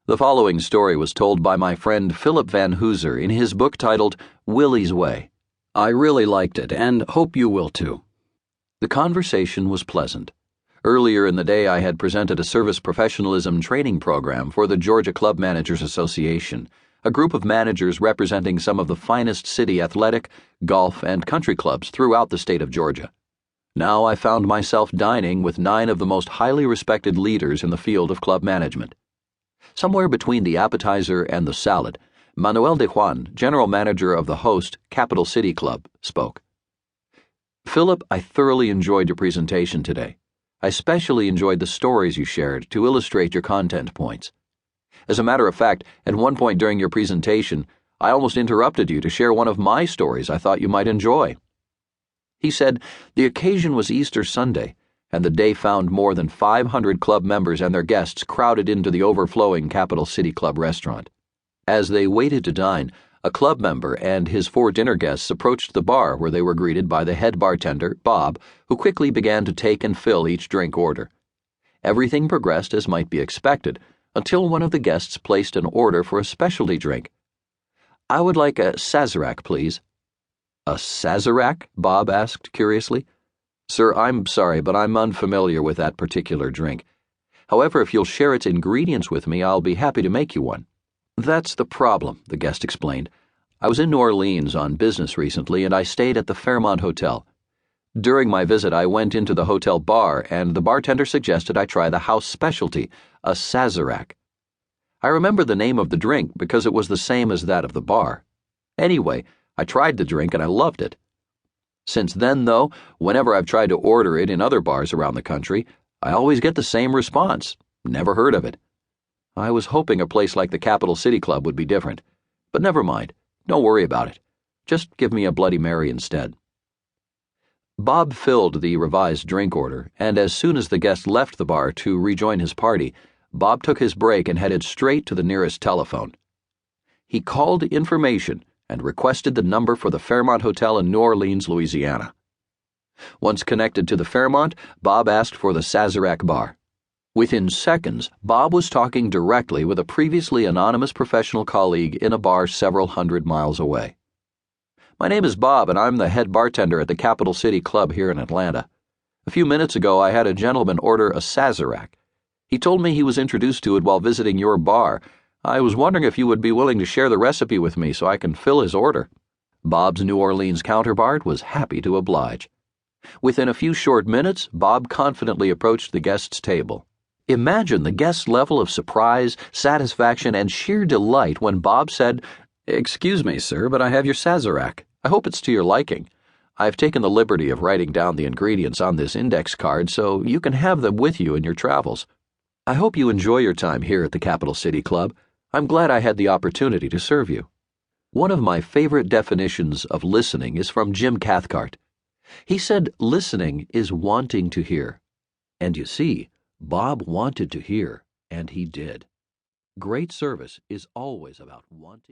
The following story was told by my friend Philip Van Hooser in his book titled Willie's Way. I really liked it and hope you will too. The conversation was pleasant. Earlier in the day I had presented a service professionalism training program for the Georgia Club Managers Association, a group of managers representing some of the finest city athletic, golf, and country clubs throughout the state of Georgia. Now I found myself dining with 9 of the most highly respected leaders in the field of club management. Somewhere between the appetizer and the salad, Manuel de Juan, general manager of the host Capital City Club, spoke. Philip, I thoroughly enjoyed your presentation today. I especially enjoyed the stories you shared to illustrate your content points. As a matter of fact, at one point during your presentation, I almost interrupted you to share one of my stories I thought you might enjoy. He said the occasion was Easter Sunday, and the day found more than 500 club members and their guests crowded into the overflowing Capital City Club restaurant. As they waited to dine, a club member and his 4 dinner guests approached the bar where they were greeted by the head bartender, Bob, who quickly began to take and fill each drink order. Everything progressed as might be expected, until one of the guests placed an order for a specialty drink. "I would like a Sazerac, please." "A Sazerac?" Bob asked curiously. "Sir, I'm sorry, but I'm unfamiliar with that particular drink. However, if you'll share its ingredients with me, I'll be happy to make you one." "That's the problem," the guest explained. "I was in New Orleans on business recently, and I stayed at the Fairmont Hotel. During my visit, I went into the hotel bar, and the bartender suggested I try the house specialty, a Sazerac. I remember the name of the drink because it was the same as that of the bar. Anyway, I tried the drink and I loved it. Since then, though, whenever I've tried to order it in other bars around the country, I always get the same response. Never heard of it. I was hoping a place like the Capital City Club would be different. But never mind. Don't worry about it. Just give me a Bloody Mary instead." Bob filled the revised drink order, and as soon as the guest left the bar to rejoin his party, Bob took his break and headed straight to the nearest telephone. He called information and requested the number for the Fairmont Hotel in New Orleans, Louisiana. Once connected to the Fairmont, Bob asked for the Sazerac bar. Within seconds, Bob was talking directly with a previously anonymous professional colleague in a bar several hundred miles away. "My name is Bob, and I'm the head bartender at the Capital City Club here in Atlanta. A few minutes ago, I had a gentleman order a Sazerac. He told me he was introduced to it while visiting your bar. I was wondering if you would be willing to share the recipe with me so I can fill his order." Bob's New Orleans counterpart was happy to oblige. Within a few short minutes, Bob confidently approached the guest's table. Imagine the guest's level of surprise, satisfaction, and sheer delight when Bob said, "Excuse me, sir, but I have your Sazerac. I hope it's to your liking. I've taken the liberty of writing down the ingredients on this index card so you can have them with you in your travels. I hope you enjoy your time here at the Capital City Club. I'm glad I had the opportunity to serve you." One of my favorite definitions of listening is from Jim Cathcart. He said listening is wanting to hear. And you see, Bob wanted to hear, and he did. Great service is always about wanting.